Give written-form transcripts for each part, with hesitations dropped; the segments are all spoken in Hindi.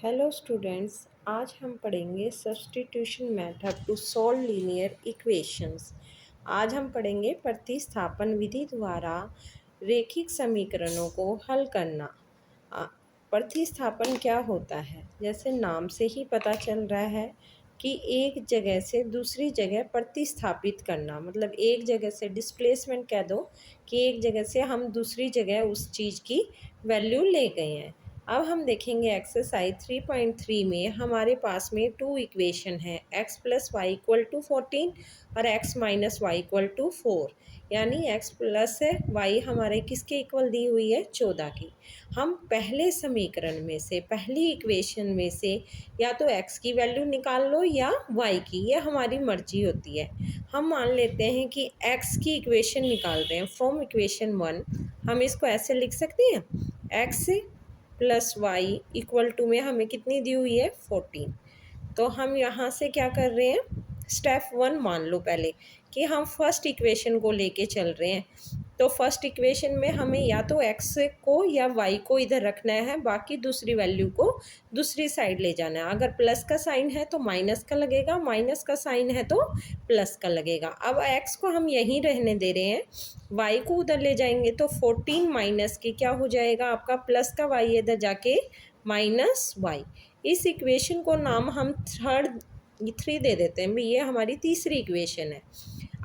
हेलो स्टूडेंट्स, आज हम पढ़ेंगे substitution method to solve linear equations. आज हम पढ़ेंगे प्रतिस्थापन विधि द्वारा रेखिक समीकरणों को हल करना। प्रतिस्थापन क्या होता है? जैसे नाम से ही पता चल रहा है कि एक जगह से दूसरी जगह प्रतिस्थापित करना, मतलब एक जगह से डिस्प्लेसमेंट कह दो कि एक जगह से हम दूसरी जगह उस चीज़ की वैल्यू ले गए हैं। अब हम देखेंगे एक्सरसाइज 3.3 में हमारे पास में टू इक्वेशन है, x plus Y equal to 14 और x minus Y equal to 4, यानी x प्लस वाई हमारे किसके इक्वल दी हुई है? 14 की। हम पहले समीकरण में से, पहली इक्वेशन में से या तो x की वैल्यू निकाल लो या y की, ये हमारी मर्जी होती है। हम मान लेते हैं कि x की इक्वेशन निकाल रहे हैं फ्रॉम इक्वेशन 1। हम इसको ऐसे लिख सकते हैं, x plus Y equal to में हमें कितनी दी हुई है? 14। तो हम यहाँ से क्या कर रहे हैं? स्टेप 1 मान लो पहले कि हम फर्स्ट इक्वेशन को लेके चल रहे हैं। तो फर्स्ट इक्वेशन में हमें या तो x को या y को इधर रखना है, बाकी दूसरी वैल्यू को दूसरी साइड ले जाना है। अगर प्लस का साइन है तो माइनस का लगेगा, माइनस का साइन है तो प्लस का लगेगा। अब x को हम यहीं रहने दे रहे हैं, y को उधर ले जाएंगे तो 14 माइनस के क्या हो जाएगा आपका? प्लस का y इधर जाके माइनस y। इस इक्वेशन को नाम हम थ्री दे देते हैं, भाई ये हमारी तीसरी इक्वेशन है।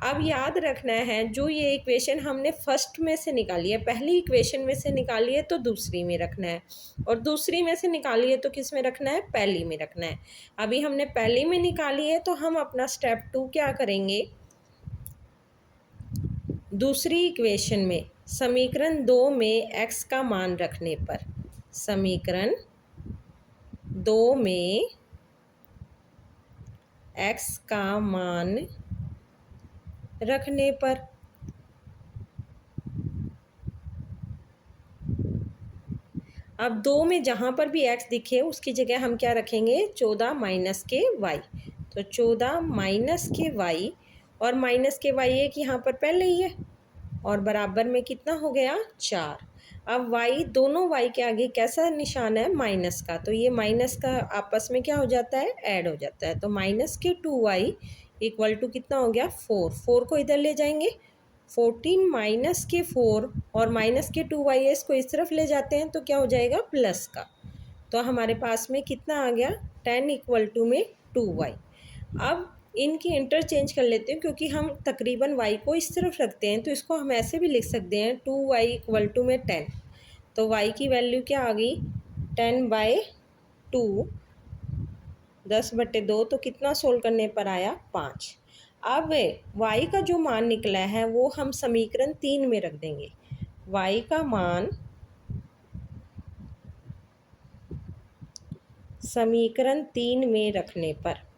अब याद रखना है, जो ये इक्वेशन हमने फर्स्ट में से निकाली है, पहली इक्वेशन में से निकाली है तो दूसरी में रखना है, और दूसरी में से निकाली है तो किस में रखना है? पहली में रखना है। अभी हमने पहली में निकाली है तो हम अपना स्टेप 2 क्या करेंगे? दूसरी इक्वेशन में समीकरण 2 में x का मान रखने पर, समीकरण 2 में x का मान रखने पर अब 2 में जहाँ पर भी x दिखे उसकी जगह हम क्या रखेंगे? 14 माइनस के y। तो 14 माइनस के y, और माइनस के y एक यहाँ पर पहले ही है, और बराबर में कितना हो गया? 4। अब y, दोनों y के आगे कैसा निशान है? माइनस का। तो ये माइनस का आपस में क्या हो जाता है? ऐड हो जाता है। तो माइनस के 2y इक्वल टू कितना हो गया? 4। 4 को इधर ले जाएंगे, 14 माइनस के 4 और माइनस के 2y इसको इस तरफ ले जाते हैं तो क्या हो जाएगा? प्लस का। तो हमारे पास में कितना आ गया? 10 इक्वल टू में 2y। अब इनकी इंटरचेंज कर लेते हैं, क्योंकि हम तकरीबन y को इस तरफ रखते हैं तो इसको हम ऐसे भी लिख सकते हैं 2y इक्वल टू में 10। तो y की वैल्यू क्या आ गई? 10/2, 10/2, तो कितना सोल्व करने पर आया? 5। अब y का जो मान निकला है वो हम समीकरण 3 में रख देंगे। y का मान समीकरण 3 में रखने पर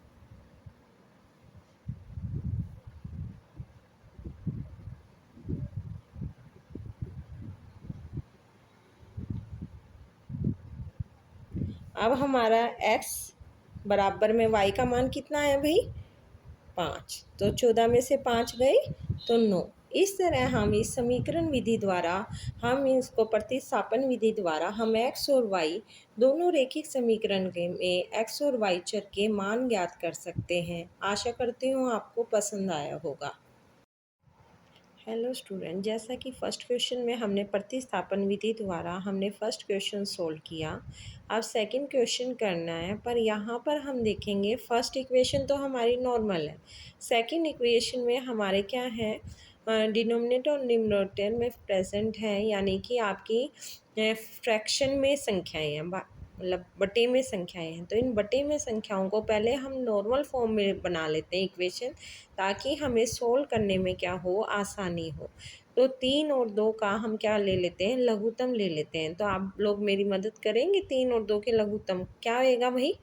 अब हमारा x बराबर में y का मान कितना है भाई? 5। तो 14 में से 5 गए तो 9। इस तरह हम इस समीकरण विधि द्वारा, हम इसको प्रतिस्थापन विधि द्वारा हम x और y दोनों रेखिक समीकरण के में x और y चर के मान ज्ञात कर सकते हैं। आशा करती हूँ आपको पसंद आया होगा। हेलो स्टूडेंट, जैसा कि फर्स्ट क्वेश्चन में हमने प्रतिस्थापन विधि द्वारा हमने फर्स्ट क्वेश्चन सोल्व किया, अब सेकंड क्वेश्चन करना है। पर यहाँ पर हम देखेंगे फर्स्ट इक्वेशन तो हमारी नॉर्मल है, सेकंड इक्वेशन में हमारे क्या है? डिनोमिनेटर और न्यूमरेटर में प्रेजेंट है, यानी कि आपकी फ्रैक्शन में संख्याएँ हैं, मतलब बटे में संख्याएं हैं। तो इन बटे में संख्याओं को पहले हम नॉर्मल फॉर्म में बना लेते हैं इक्वेशन, ताकि हमें सोल्व करने में क्या हो? आसानी हो। तो 3 और 2 का हम क्या ले लेते हैं? लघुत्तम ले लेते हैं। तो आप लोग मेरी मदद करेंगे, 3 और 2 के लघुत्तम क्या आएगा भाई?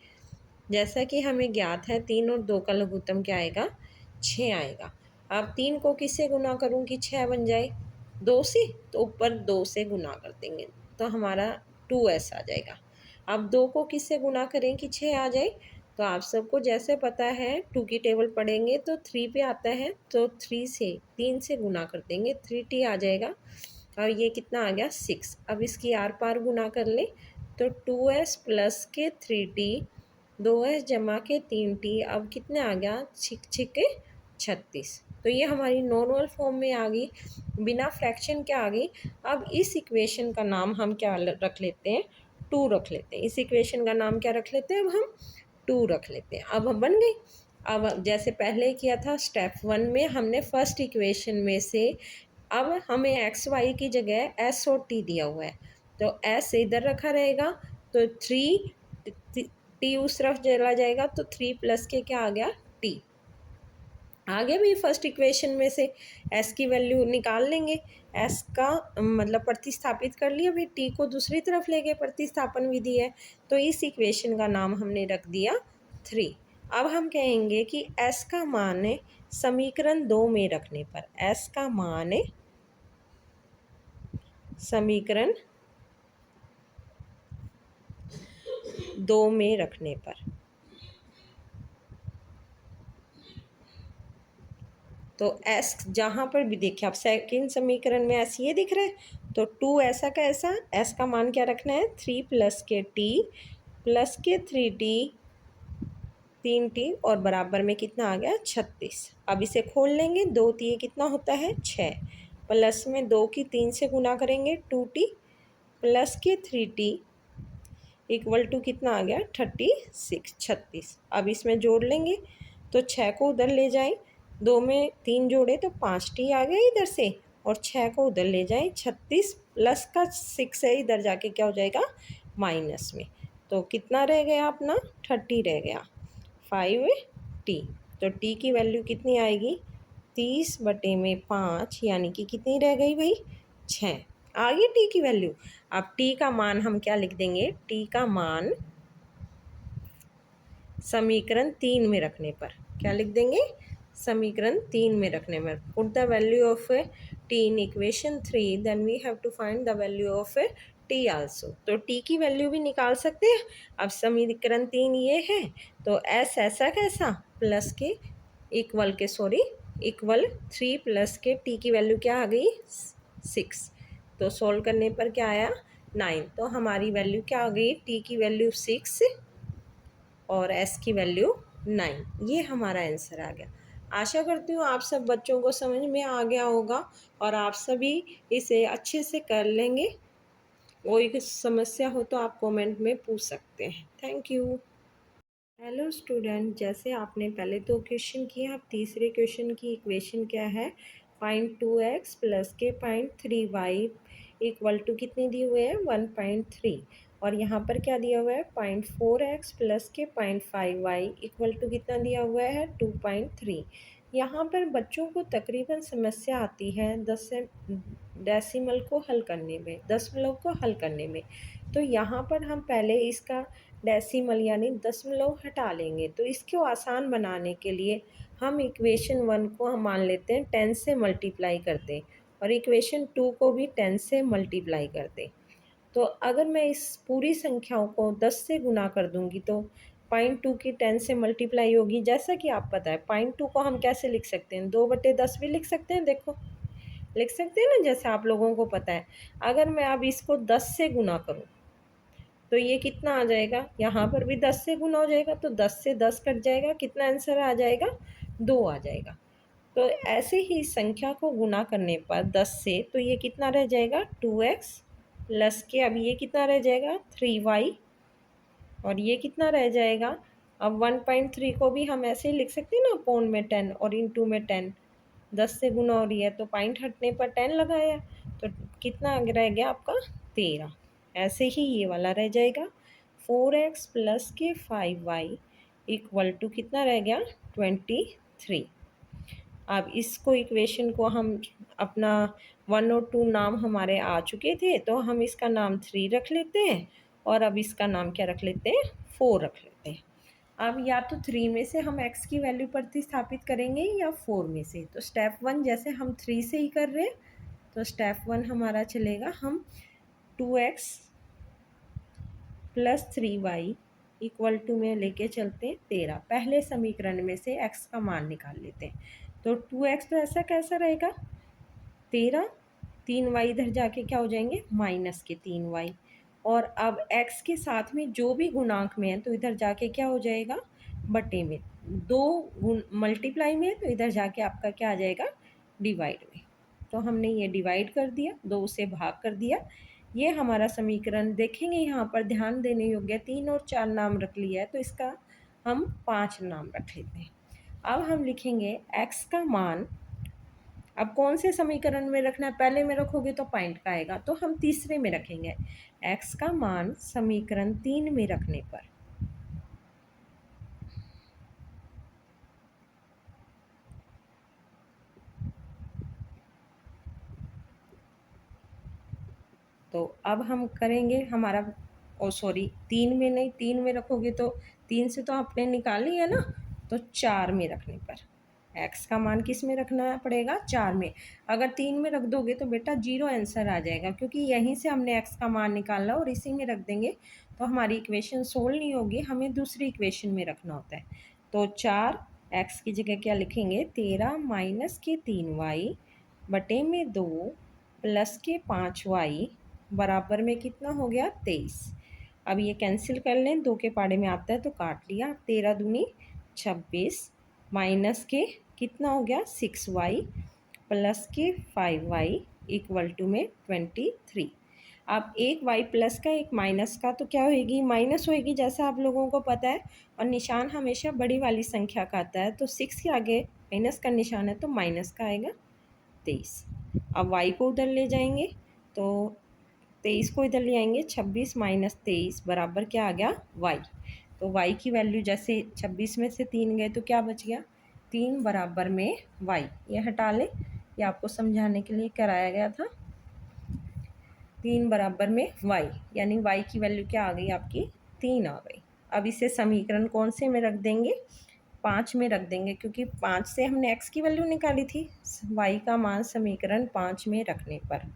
जैसा कि हमें ज्ञात है 3 और 2 का लघुत्तम क्या आएगा? 6 आएगा। अब 3 को किससे गुना करूँ कि 6 बन जाए? 2 से, तो ऊपर 2 से गुना कर देंगे तो हमारा 2s आ जाएगा। अब 2 को किससे गुना करें कि 6 आ जाए? तो आप सबको जैसे पता है 2 की टेबल पढ़ेंगे तो 3 पे आता है, तो 3 से गुना कर देंगे, 3t आ जाएगा। और ये कितना आ गया? 6। अब इसकी आर पार गुना कर लें तो 2s प्लस के 3t, 2s जमा के 3t, अब कितने आ गया, छिक छिक के 36। तो ये हमारी नॉर्मल फॉर्म में आ गई, बिना फ्रैक्शन के आ गई। अब इस इक्वेशन का नाम हम क्या रख लेते हैं, 2 रख लेते हैं। इस इक्वेशन का नाम क्या रख लेते हैं, अब हम 2 रख लेते हैं। अब हम बन गई। अब जैसे पहले किया था स्टेप 1 में, हमने फर्स्ट इक्वेशन में से अब हमें एक्स वाई की जगह एस और टी दिया हुआ है, तो एस इधर रखा रहेगा, तो 3 टी उस तरफ चला जाएगा, तो 3 प्लस के क्या आ गया, टी। आगे भी फर्स्ट इक्वेशन में से एस की वैल्यू निकाल लेंगे, एस का मतलब प्रतिस्थापित कर लिया, फिर टी को दूसरी तरफ ले गए, प्रतिस्थापन विधि है, तो इस इक्वेशन का नाम हमने रख दिया 3। अब हम कहेंगे कि एस का मान है समीकरण 2 में रखने पर, एस का मान है समीकरण 2 में रखने पर, तो एस जहाँ पर भी देखिए आप सेकंड समीकरण में एस ये दिख रहा है, तो 2 ऐसा का ऐसा, एस का मान क्या रखना है, 3 प्लस के टी प्लस के 3t, 3t और बराबर में कितना आ गया, 36। अब इसे खोल लेंगे, 2 ये कितना होता है, 6, प्लस में 2 की 3 से गुना करेंगे, 2t प्लस के 3t इक्वल टू कितना आ गया, 36। अब इसमें जोड़ लेंगे, तो 6 को उधर ले जाएं, 2 में 3 जोड़े तो 5t आ गया इधर से, और 6 को उधर ले जाएं, 36 प्लस का 6 है, इधर जाके क्या हो जाएगा, माइनस में, तो कितना रह गया अपना, 30 रह गया, 5t। तो t की वैल्यू कितनी आएगी, 30/5, यानी कि कितनी रह गई भाई, 6 आ गई टी की वैल्यू। अब टी का मान हम क्या लिख देंगे, टी का मान समीकरण 3 में रखने पर क्या लिख देंगे, समीकरण 3 में रखने पर, put the value of T in equation 3, then we have to find the value of T also. तो टी की वैल्यू भी निकाल सकते हैं। अब समीकरण 3 ये है, तो एस ऐसा कैसा प्लस के इक्वल के सॉरी इक्वल 3 प्लस के टी की वैल्यू क्या आ गई, 6, तो सोल्व करने पर क्या आया, 9। तो हमारी वैल्यू क्या आ गई, टी की वैल्यू 6 और एस की वैल्यू 9। ये हमारा आंसर आ गया। आशा करती हूँ आप सब बच्चों को समझ में आ गया होगा और आप सभी इसे अच्छे से कर लेंगे। कोई समस्या हो तो आप कमेंट में पूछ सकते हैं। Thank you. हेलो स्टूडेंट, जैसे आपने पहले 2 क्वेश्चन किए, अब तीसरे क्वेश्चन की इक्वेशन क्या है, फाइंड 2x प्लस के फाइंड 3y इक्वल टू कितनी दी हुई है, 1.3, और यहाँ पर क्या दिया हुआ है, 0.4x प्लस के 0.5y इक्वल टू कितना दिया हुआ है, 2.3। यहाँ पर बच्चों को तकरीबन समस्या आती है डेसिमल को हल करने में, दशमलव को हल करने में। तो यहाँ पर हम पहले इसका डेसिमल यानी दशमलव हटा लेंगे। तो इसको आसान बनाने के लिए हम इक्वेशन 1 को हम मान लेते हैं 10 से मल्टीप्लाई करते हैं, और इक्वेशन 2 को भी 10 से मल्टीप्लाई करते हैं। तो अगर मैं इस पूरी संख्याओं को 10 से गुना कर दूंगी तो 0.2 की 10 से मल्टीप्लाई होगी। जैसा कि आप पता है 0.2 को हम कैसे लिख सकते हैं, 2/10 भी लिख सकते हैं। देखो लिख सकते हैं ना, जैसे आप लोगों को पता है। अगर मैं अब इसको 10 से गुना करूँ तो ये कितना आ जाएगा, यहाँ पर भी 10 से गुना हो जाएगा, तो 10 से 10 कट जाएगा, कितना आंसर आ जाएगा, 2 आ जाएगा। तो ऐसे ही संख्या को गुना करने पर 10 से, तो ये कितना रह जाएगा, 2x प्लस के, अब ये कितना रह जाएगा, 3y, और ये कितना रह जाएगा। अब 1.3 को भी हम ऐसे ही लिख सकते हैं ना, अपॉन में 10 और इंटू में 10, 10 से गुना हो रही है तो पॉइंट हटने पर 10 लगाया, तो कितना रह गया आपका, 13। ऐसे ही ये वाला रह जाएगा, 4x प्लस के 5y इक्वल टू कितना रह गया, 23। अब इसको इक्वेशन को हम अपना 1 और 2 नाम हमारे आ चुके थे, तो हम इसका नाम 3 रख लेते हैं, और अब इसका नाम क्या रख लेते हैं, 4 रख लेते हैं। अब या तो 3 में से हम x की वैल्यू प्रतिस्थापित करेंगे या 4 में से। तो स्टेप 1 जैसे हम 3 से ही कर रहे हैं, तो स्टेप 1 हमारा चलेगा, हम 2x plus 3y equal to में लेके चलते हैं 13। पहले समीकरण में से x का मान निकाल लेते हैं, तो 2x तो ऐसा कैसा रहेगा, 13, 3y इधर जाके क्या हो जाएंगे, माइनस के 3y, और अब x के साथ में जो भी गुणांक में है तो इधर जाके क्या हो जाएगा, बटे में। दो गुण मल्टीप्लाई में है तो इधर जाके आपका क्या आ जाएगा, डिवाइड में। तो हमने ये डिवाइड कर दिया, 2 से भाग कर दिया। ये हमारा समीकरण देखेंगे यहाँ पर ध्यान देने योग्य, 3 और 4 नाम रख लिया है तो इसका हम 5 नाम रख लेते हैं। अब हम लिखेंगे x का मान, अब कौन से समीकरण में रखना है, पहले में रखोगे तो पॉइंट का आएगा, तो हम तीसरे में रखेंगे। x का मान समीकरण 3 में रखने पर तो अब हम करेंगे हमारा, ओ सॉरी 3 में नहीं, 3 में रखोगे तो 3 से तो आपने निकाली है ना, तो 4 में रखने पर x का मान किस में रखना पड़ेगा, 4 में। अगर 3 में रख दोगे तो बेटा 0 आंसर आ जाएगा, क्योंकि यहीं से हमने x का मान निकाला और इसी में रख देंगे तो हमारी इक्वेशन सोल्व नहीं होगी, हमें दूसरी इक्वेशन में रखना होता है। तो 4 x की जगह क्या लिखेंगे, 13 माइनस के 3y बटे में 2 प्लस के 5y बराबर में कितना हो गया, 23। अब ये कैंसिल कर लें, 2 के पाड़े में आता है तो काट लिया, 13 दूनी 26 माइनस के कितना हो गया, 6y प्लस के 5y इक्वल टू में 23। अब एक y प्लस का एक माइनस का तो क्या होएगी, माइनस होएगी, जैसा आप लोगों को पता है, और निशान हमेशा बड़ी वाली संख्या का आता है, तो 6 के आगे माइनस का निशान है तो माइनस का आएगा 23। अब y को उधर ले जाएंगे तो 23 को इधर ले आएंगे, 26 माइनस 23 बराबर क्या आ गया, y। तो y की वैल्यू जैसे 26 में से 3 गए तो क्या बच गया, 3 बराबर में y। ये हटा लें, ये आपको समझाने के लिए कराया गया था। 3 बराबर में y, यानी y की वैल्यू क्या आ गई आपकी, 3 आ गई। अब इसे समीकरण कौन से में रख देंगे, 5 में रख देंगे, क्योंकि 5 से हमने x की वैल्यू निकाली थी, y का मान समीकरण 5 में रखने पर।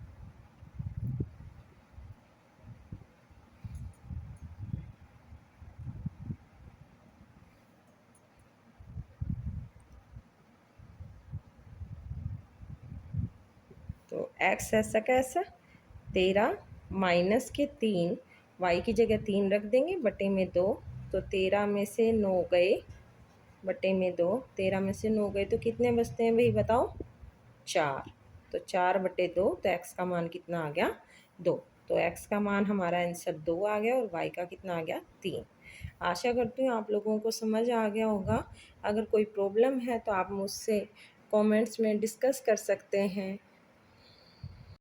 तो x ऐसा कैसा, 13 माइनस के 3, y की जगह 3 रख देंगे बटे में 2, तो 13 में से 9 गए बटे में 2, 13 में से 9 गए तो कितने बचते हैं भाई बताओ, 4। तो 4 बटे 2, तो x का मान कितना आ गया, 2। तो x का मान हमारा आंसर 2 आ गया और y का कितना आ गया, 3। आशा करती हूँ आप लोगों को समझ आ गया होगा। अगर कोई प्रॉब्लम है तो आप मुझसे कमेंट्स में डिस्कस कर सकते हैं।